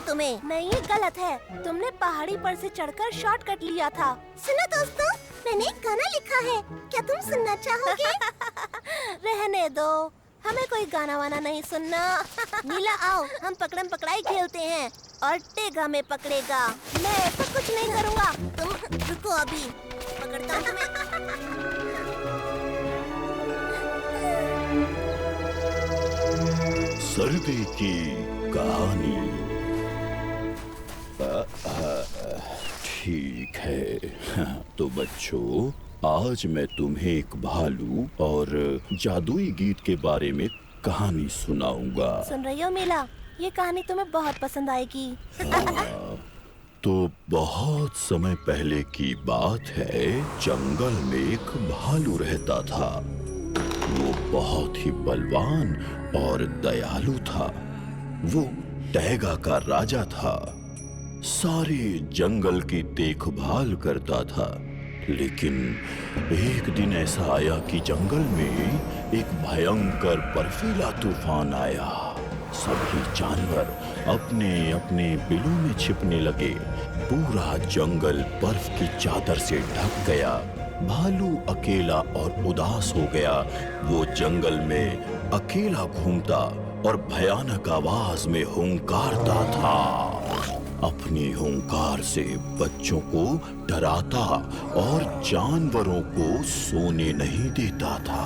तुम्हें? नहीं, ये गलत है। तुमने पहाड़ी पर से चढ़कर शॉर्टकट लिया था। सुनो दोस्तों, मैंने एक गाना लिखा है, क्या तुम सुनना चाहोगे? रहने दो, हमें कोई गाना वाना नहीं सुनना। नीला आओ, हम पकड़म पकड़ाई खेलते हैं और टेगा में पकड़ेगा। मैं ऐसा कुछ नहीं करूँगा। तुम रुको, अभी पकड़ता हूँ तुम्हें। सर्दी की कहानी। ठीक है तो बच्चों, आज मैं तुम्हें एक भालू और जादुई गीत के बारे में कहानी सुनाऊंगा। सुन रही हो मीला, ये कहानी तुम्हें बहुत पसंद आएगी। तो बहुत समय पहले की बात है, जंगल में एक भालू रहता था। वो बहुत ही बलवान और दयालु था। वो टैगा का राजा था, सारे जंगल की देखभाल करता था। लेकिन एक दिन ऐसा आया कि जंगल में एक भयंकर बर्फीला तूफान आया। सभी जानवर अपने अपने बिलों में छिपने लगे। पूरा जंगल बर्फ की चादर से ढक गया। भालू अकेला और उदास हो गया। वो जंगल में अकेला घूमता और भयानक आवाज में हुंकारता था। अपनी हुंकार से बच्चों को डराता और जानवरों को सोने नहीं देता था।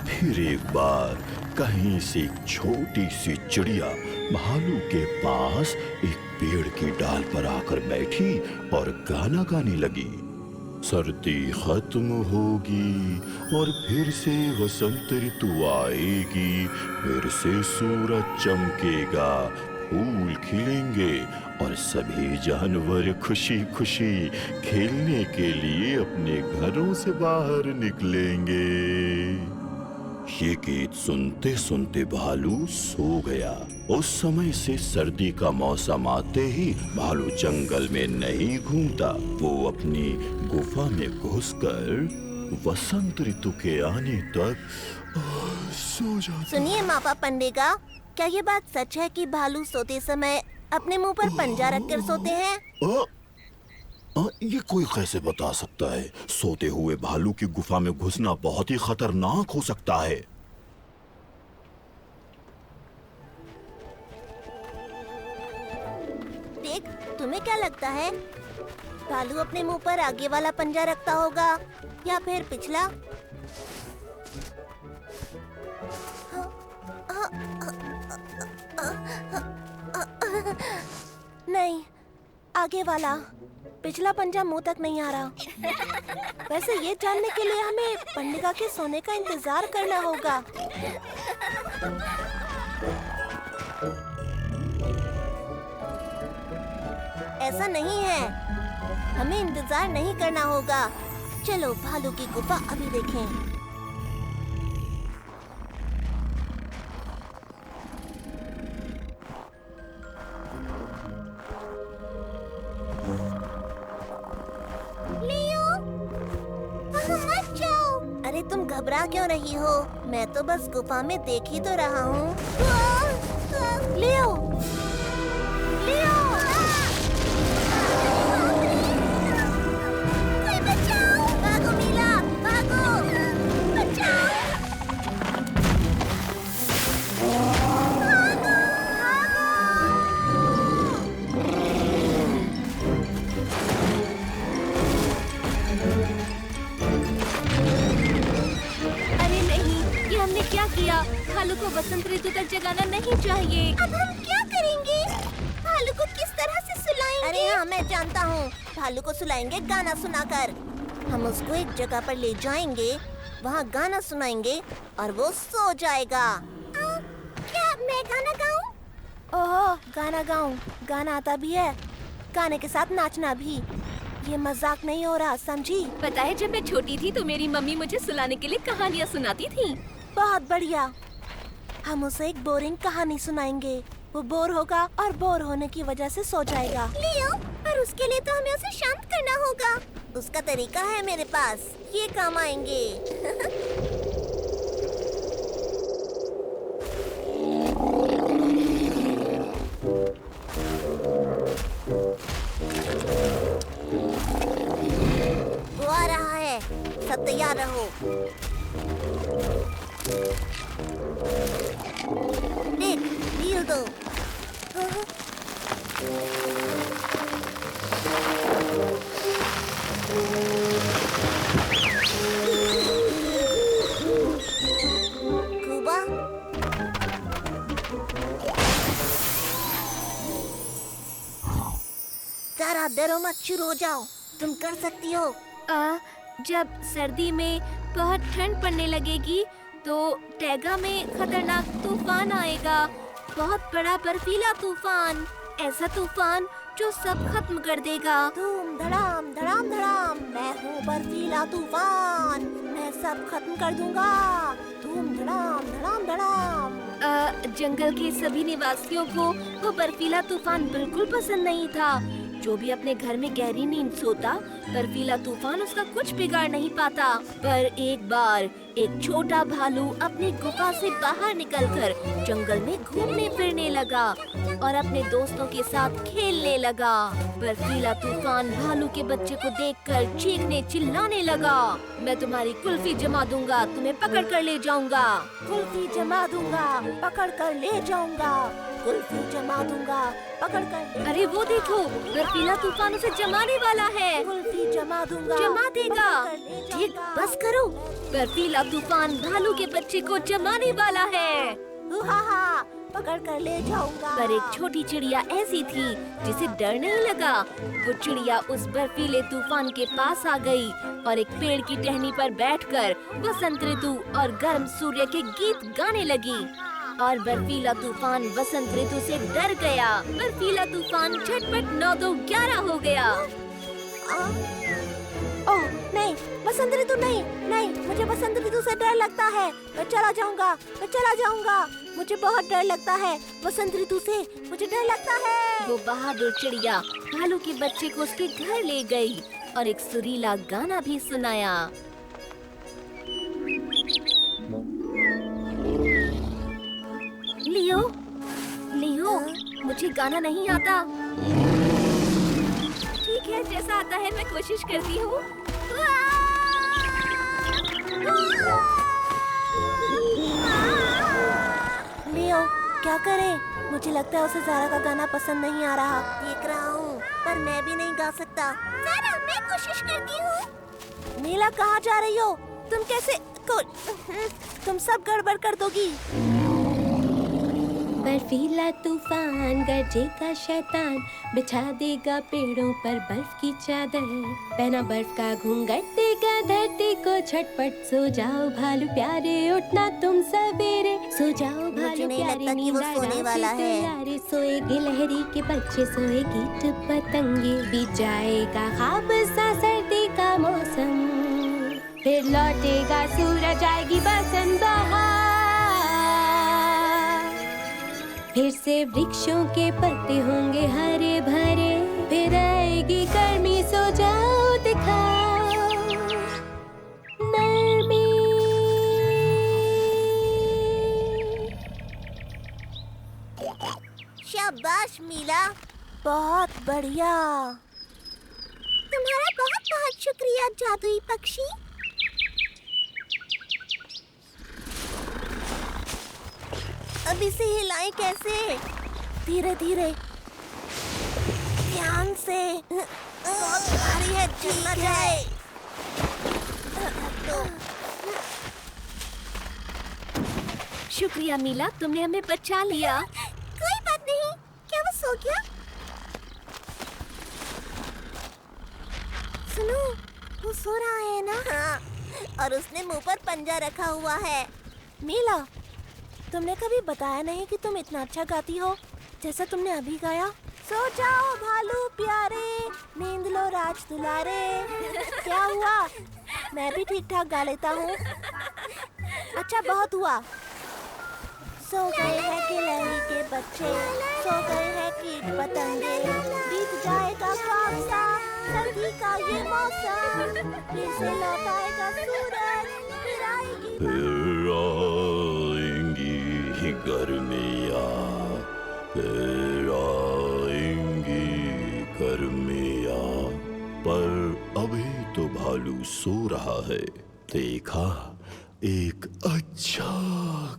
फिर एक बार कहीं से एक छोटी सी चिड़िया भालू के पास एक पेड़ की डाल पर आकर बैठी और गाना गाने लगी। सर्दी खत्म होगी और फिर से वसंत ऋतु आएगी। फिर से सूरज चमकेगा, फूल खिलेंगे और सभी जानवर खुशी खुशी खेलने के लिए अपने घरों से बाहर निकलेंगे। ये गीत सुनते सुनते भालू सो गया। उस समय से सर्दी का मौसम आते ही भालू जंगल में नहीं घूमता। वो अपनी गुफा में घुसकर वसंत ऋतु के आने तक सो जाता। सुनिए मापा पंडेगा, क्या ये बात सच है कि भालू सोते समय अपने मुंह पर पंजा रखकर सोते हैं? ये कोई कैसे बता सकता है? सोते हुए भालू की गुफा में घुसना बहुत ही खतरनाक हो सकता है। देख, तुम्हें क्या लगता है, भालू अपने मुंह पर आगे वाला पंजा रखता होगा या फिर पिछला? नहीं, आगे वाला। पिछला पंजा मुंह तक नहीं आ रहा। वैसे ये जानने के लिए हमें पंडिगा के सोने का इंतजार करना होगा। ऐसा नहीं है, हमें इंतजार नहीं करना होगा। चलो भालू की गुफा अभी देखें। अरे तुम घबरा क्यों रही हो? मैं तो बस गुफा में देख ही तो रहा हूँ। लियो, लियो, कोई बचाओ! भागो मीला, भागो! बचाओ! हमने क्या किया? भालू को बसंत ऋतु तक जगाना नहीं चाहिए। अब हम क्या करेंगे? भालू को किस तरह से सुलाएंगे? अरे हाँ, मैं जानता हूँ। भालू को सुलाएंगे गाना सुनाकर। हम उसको एक जगह पर ले जाएंगे, वहाँ गाना सुनाएंगे और वो सो जाएगा। क्या मैं गाना गाऊँ? ओहो, गाना गाऊँ? गाना आता भी है, गाने के साथ नाचना भी। ये मजाक नहीं हो रहा, समझी? पता है, जब मैं छोटी थी तो मेरी मम्मी मुझे सुलाने के लिए कहानियाँ सुनाती थी। बहुत बढ़िया। हम उसे एक बोरिंग कहानी सुनाएंगे। वो बोर होगा और बोर होने की वजह से सो जाएगा। लियो, पर उसके लिए तो हमें उसे शांत करना होगा। उसका तरीका है मेरे पास, ये काम आएंगे। हमेशा तैयार रहो। देख, ढील दो। कुबा, जरा डरो मत, शुरू हो जाओ, तुम कर सकती हो। जब सर्दी में बहुत ठंड पड़ने लगेगी तो टैगा में खतरनाक तूफान आएगा, बहुत बड़ा बर्फीला तूफान, ऐसा तूफान जो सब खत्म कर देगा। धूम धड़ाम धड़ाम धड़ाम, मैं हूँ बर्फीला तूफान, मैं सब खत्म कर दूंगा। धूम धड़ाम धड़ाम धड़ाम। जंगल के सभी निवासियों को वो बर्फीला तूफान बिल्कुल पसंद नहीं था। जो भी अपने घर में गहरी नींद सोता, बर्फीला तूफान उसका कुछ बिगाड़ नहीं पाता। पर एक बार एक छोटा भालू अपनी गुफा से बाहर निकलकर जंगल में घूमने फिरने लगा और अपने दोस्तों के साथ खेलने लगा। बर्फीला तूफान भालू के बच्चे को देखकर चीखने चिल्लाने लगा, मैं तुम्हारी कुल्फी जमा दूंगा, तुम्हें पकड़ कर ले जाऊंगा। कुल्फी जमा दूंगा, पकड़ कर ले जाऊंगा। कुल्फी जमा दूंगा, पकड़ कर। अरे वो देखो, बर्फीला तूफान उसे जमाने वाला है। कुल्फी जमा दूंगा, जमा देगा। ठीक, बस करो। बर्फीला तूफान भालू के बच्चे को जमाने वाला है। पकड़ कर ले जाऊंगा। पर एक छोटी चिड़िया ऐसी थी जिसे डर नहीं लगा। वो चिड़िया उस बर्फीले तूफान के पास आ गई और एक पेड़ की टहनी पर बैठकर वसंत ऋतु और गर्म सूर्य के गीत गाने लगी। और बर्फीला तूफान वसंत ऋतु से डर गया। बर्फीला तूफान झटपट 9-2-11 हो गया। ओह नहीं, वसंत ऋतु नहीं, नहीं, मुझे वसंत ऋतु से डर लगता है। मैं चला जाऊंगा, मैं चला जाऊंगा। मुझे बहुत डर लगता है वसंत ऋतु से, मुझे डर लगता है। वो बहादुर चिड़िया भालू के बच्चे को उसके घर ले गई और एक सुरीला गाना भी सुनाया। लियो, लियो, मुझे गाना नहीं आता। ठीक है, जैसा आता है मैं कोशिश करती हूँ। लियो, क्या करें? मुझे लगता है उसे ज़ारा का गाना पसंद नहीं आ रहा। देख रहा हूँ, पर मैं भी नहीं गा सकता। ज़ारा, मैं कोशिश करती हूँ। नीला, कहाँ जा रही हो? तुम कैसे तुम सब गड़बड़ कर दोगी। बर्फीला तूफान गरजेगा शैतान, बिछा देगा पेड़ों पर बर्फ की चादर, पहना बर्फ का घूंघट देगा धरती को झटपट। सो जाओ भालू प्यारे, उठना तुम सवेरे, सो जाओ भालू प्यारे, नींद सोने वाला है। सोएगी लहरी के बच्चे, सोएगी पतंगे, बीत जाएगा ख्वाब सा सर्दी का मौसम, फिर लौटेगा सूरज, आएगी बसंत बहार, फिर से वृक्षों के पत्ते होंगे हरे भरे, फिर आएगी गर्मी, सो जाओ दिखाओ नरमी। शाबाश मीला, बहुत बढ़िया। तुम्हारा बहुत बहुत शुक्रिया जादुई पक्षी। अब इसे हिलाएं कैसे? धीरे धीरे, ध्यान से। बहुत भारी है, चल ना जाए। शुक्रिया मीला, तुमने हमें बचा लिया। कोई बात नहीं, क्या वो सो गया? सुनो, वो सो रहा है ना? हाँ, और उसने मुंह पर पंजा रखा हुआ है। मीला, तुमने कभी बताया नहीं कि तुम इतना अच्छा गाती हो जैसा तुमने अभी गाया। सो जाओ भालू प्यारे, नींद लो राज दुलारे। क्या हुआ? मैं भी ठीक ठाक गा लेता हूँ। अच्छा, बहुत हुआ। सो गए हैं गिलहरी के बच्चे, सो गए हैं कीट पतंगे, बीत जाएगा ख्वाब सा सर्दी का ये मौसम, फिर से लौट आएगा सूरज, फिर आएगी गर्मियाँ, फिर आएंगी गर्मियाँ, पर अभी तो भालू भालू सो रहा है। देखा, एक अच्छा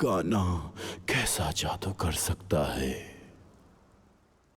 गाना कैसा जादू कर सकता है।